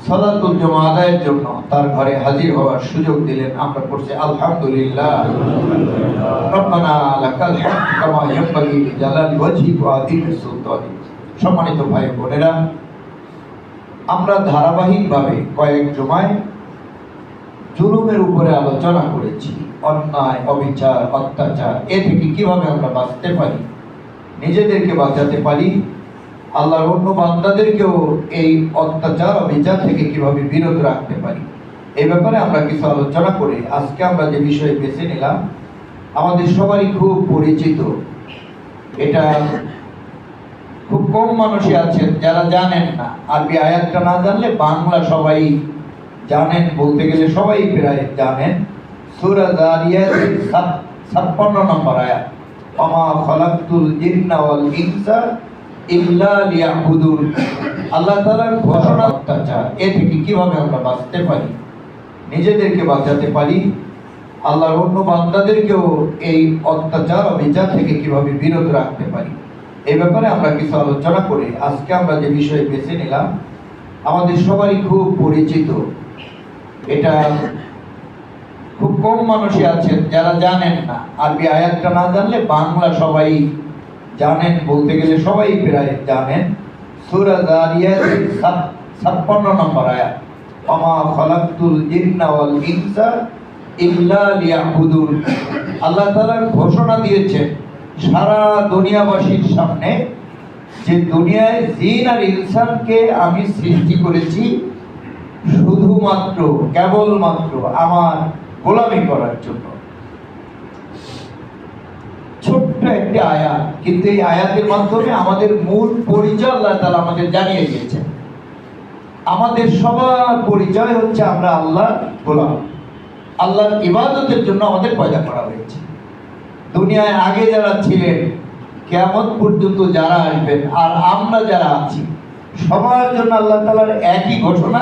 সালাতুল জুমা আদায়ের জন্য তার ঘরে হাজির হওয়ার সুযোগ দিলেন। আমরা পড়ছি আলহামদুলিল্লাহ। রব্বানা লাকাল হামদ কামা ইয়ানবাগি লিজালালি ওয়াজহিকা ওয়া আযীমি সুলতানিক। সম্মানিত ভাই বোনেরা, আমরা ধারাবাহিকভাবে কয়েক জুমায় জুলুমের উপরে আলোচনা করেছি। অন্যায়, অবিচার, অত্যাচার এ থেকে কিভাবে আমরা বাঁচতে পারি, নিজেদেরকে বাঁচাতে পারি, আল্লাহর অন্য বান্দাদেরকেও এই অত্যাচার, অবিচার থেকে কিভাবে বিরত রাখতে পারি, এই ব্যাপারে আমরা কিছু আলোচনা করে আজকে আমরা যে বিষয় বেছে নিলাম আমাদের সবারই খুব পরিচিত। এটা খুব কম মানুষই আছেন যারা জানেন না। আরবি আয়াতটা না জানলে বাংলা সবাই জানেন, বলতে গেলে সবাই প্রায় জানেন। সূরা যারিয়াতের 56 নম্বর আয়াত, ওমা খালাকতুল জিন্না ওয়াল ইনসা ইল্লা লিয়াবুদুন। আল্লাহ তাআলার ঘোষণা অত্যাচার এ থেকে কিভাবে আমরা বাঁচতে পারি, নিজেদেরকে বাঁচাতে পারি, আল্লাহর অন্য বান্দাদেরকেও এই অত্যাচার, অবিচার থেকে কিভাবে বিরত রাখতে পারি, এই ব্যাপারে আমরা কিছু আলোচনা করে আজকে আমরা যে বিষয় বেছে নিলাম আমাদের সবারই খুব পরিচিত। এটা খুব কম মানুষই আছেন যারা জানেন না। আরবি আয়াতটা না জানলে বাংলা সবাই জানেন, বলতে গেলে সবাই প্রায় জানেন। সূরা যারিয়াতের 56 নম্বর আয়াত, ওমা খালাকতুল জিন্না ওয়াল ইনসা ইল্লা লিয়াবুদুন। আল্লাহ তাআলা ঘোষণা দিয়েছেন সারা দুনিয়াবাসীর সামনে যে দুনিয়ায় জিন আর ইনসানকে আমি সৃষ্টি করেছি শুধুমাত্র, কেবলমাত্র আমার গোলামি করার জন্য। ছোট্ট একটি আয়াত, কিন্তু এই আয়াতের মাধ্যমে আমাদের মূল পরিচয় আল্লাহ তাআলা আমাদের জানিয়ে দিয়েছেন। আমাদের সবার পরিচয় হচ্ছে আমরা আল্লাহর গোলাম। আল্লাহর ইবাদতের জন্য আমাদের পয়দা করা হয়েছে। দুনিয়ায় আগে যারা ছিলেন, কিয়ামত পর্যন্ত যারা আসবেন, আর আমরা যারা আছি, সবার জন্য আল্লাহ তাআলার একই ঘোষণা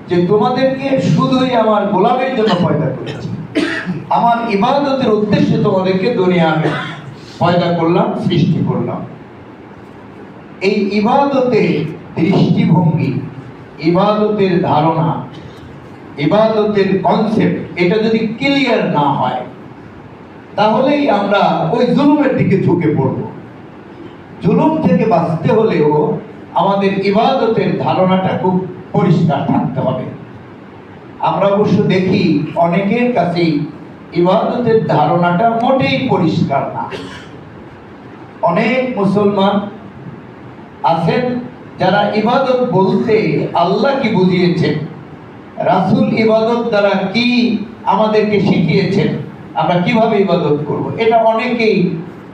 যে তোমাদেরকে শুধুই আমার গোলামের জন্য পয়দা করেছি, আমার ইবাদতের উদ্দেশ্যে তোমাদেরকে দুনিয়ায় পয়দা করলাম, সৃষ্টি করলাম। এই ইবাদতের দৃষ্টিভঙ্গি, ইবাদতের ধারণা, ইবাদতের কনসেপ্ট এটা যদি ক্লিয়ার না হয় তাহলেই আমরা ওই জুলুমের দিকে ঝুঁকে পড়ব। জুলুম থেকে বাঁচতে হলেও আমাদের ইবাদতের ধারণাটা খুব পরিষ্কার থাকতে হবে। আমরা অবশ্য দেখি অনেকের কাছেই ইবাদতের ধারণাটা মোটেই পরিষ্কার না। অনেক মুসলমান আছেন যারা ইবাদত বলতে আল্লাহ কি বুঝিয়েছেন, রাসূল ইবাদত দ্বারা কি আমাদেরকে শিখিয়েছেন, আমরা কিভাবে ইবাদত করব, এটা অনেকেই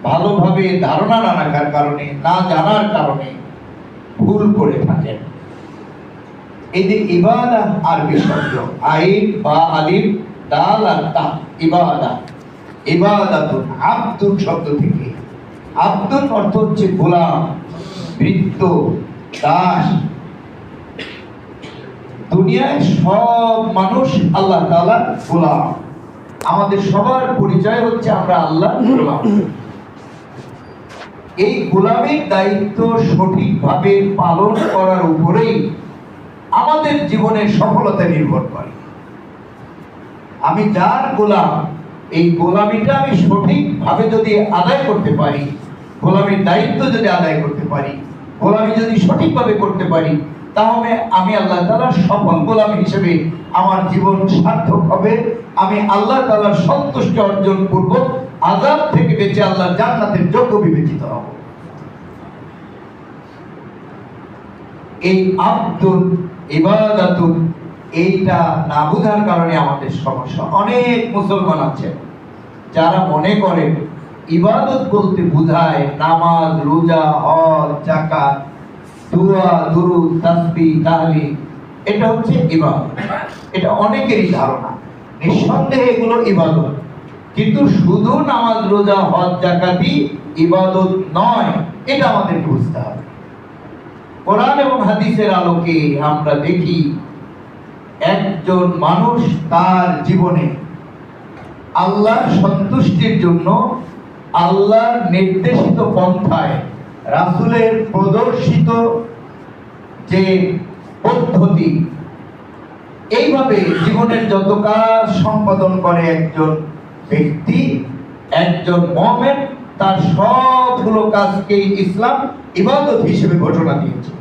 ভালোভাবে ধারণা না রাখার কারণে, না জানার কারণে ভুল করে থাকেন। এই যে ইবাদা আরবি শব্দ, আইন বা আলিফ দাল আর তা, ইবাদা, ইবাদাতুন আব্দুন শব্দ থেকে। আব্দুন অর্থ হচ্ছে গোলাম, ভৃত্য, দাস। দুনিয়ায় সব মানুষ আল্লাহ তাআলার গোলাম। আমাদের সবার পরিচয় হচ্ছে আমরা আল্লাহর গোলাম। এই গোলামের দায়িত্ব সঠিকভাবে পালন করার উপরেই আমাদের জীবনের সফলতা নির্ভর করে। আমি যার গোলাম, এই গোলামিটা আমি সঠিকভাবে যদি আদায় করতে পারি, গোলামির দায়িত্ব যদি আদায় করতে পারি, গোলামি যদি সঠিকভাবে করতে পারি, তাহলে আমি আল্লাহ তাআলার সফল গোলাম হিসেবে আমার জীবন সার্থক হবে। আমি আল্লাহ তাআলার সন্তুষ্টি অর্জন করব, আযাব থেকে বেঁচে আল্লাহর জান্নাতের যোগ্য বিবেচিত হব। এই আব্দুল ইবাদাতুন এইটা না বুঝার কারণে আমাদের সমস্যা। অনেক মুসলমান আছে যারা মনে করে ইবাদত বলতে বোঝায় নামাজ, রোজা, হজ, যাকাত, দোয়া, দুরূদ, তাসবিহ, তাহলিল, এটা হচ্ছে ইবাদত। এটা অনেকেরই ধারণা। নিঃসন্দেহে এগুলো ইবাদত, কিন্তু শুধু নামাজ, রোজা, হজ, যাকাতই ইবাদত নয়, এটা আমাদের বুঝতে হবে। কোরআন এবং হাদিসের আলোকে আমরা দেখি একজন মানুষ তার জীবনে আল্লাহর সন্তুষ্টির জন্য আল্লাহর নির্দেশিত পন্থায়, রাসূলের প্রদর্শিত যে পদ্ধতি, এইভাবে জীবনের যত কাজ সম্পাদন করে একজন ব্যক্তি, একজন মুমিন, তার সবগুলো কাজকেই ইসলাম ইবাদত হিসেবে ঘোষণা দিয়েছে।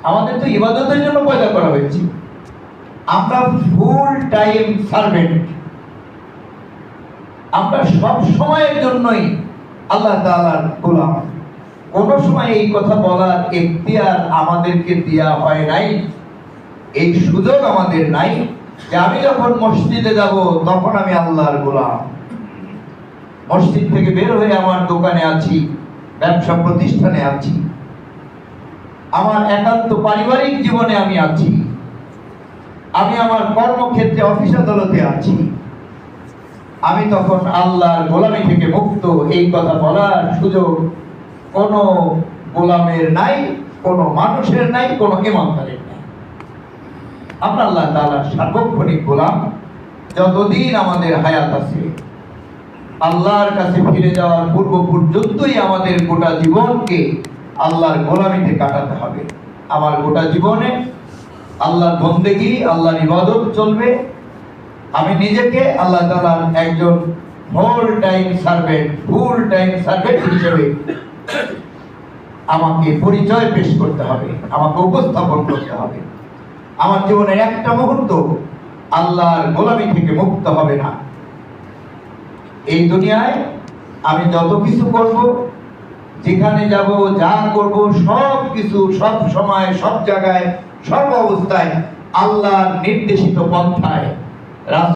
আমাদের তো ইবাদতের জন্য পয়দা করা হয়েছে। আমরা ফুল টাইম সার্ভেন্ট, আমরা সব সময়ের জন্যই আল্লাহ তাআলার গোলাম। কোন সময় এই কথা বলার এখতিয়ার আমাদেরকে দেয়া হয় নাই, এই সুযোগ আমাদের নাই যে আমি যখন মসজিদে যাব তখন আমি আল্লাহর গোলাম। মসজিদ থেকে বের হয়ে আমার দোকানে আছি, ব্যবসা প্রতিষ্ঠানে আছি, আমার একান্ত পারিবারিক জীবনে আমি আছি, আমি আমার কর্মক্ষেত্রে অফিস আদালতে আছি, আমি তখন আল্লাহর গোলামি থেকে মুক্ত। এই কথা বলার সুযোগ কোন গোলামের নাই, কোন মানুষের নাই, কোন ইমানদারের নাই। আমরা আল্লাহ তাআলার সার্বক্ষণিক গোলাম। যতদিন আমাদের হায়াত আছে, আল্লাহর কাছে ফিরে যাওয়ার পূর্ব পর্যন্তই আমাদের গোটা জীবনকে আল্লাহর গোলামিতে কাটাতে হবে। আমার গোটা জীবনে আল্লাহর বন্দেগী, আল্লাহর ইবাদত চলবে। আমি নিজেকে আল্লাহ তাআলার একজন ফুল টাইম সার্ভেন্ট হিসেবে আমাকে পরিচয় পেশ করতে হবে, আমাকে উপস্থাপন করতে হবে। আমার জীবনের একটা মুহূর্ত আল্লাহর গোলামি থেকে মুক্ত হবে না। এই দুনিয়ায় আমি যত কিছু করব, যেখানে যাব, যা করব, সব কিছু সব সময় সব জায়গায় সর্ব অবস্থায় আল্লাহর নির্দেশিত পন্থায়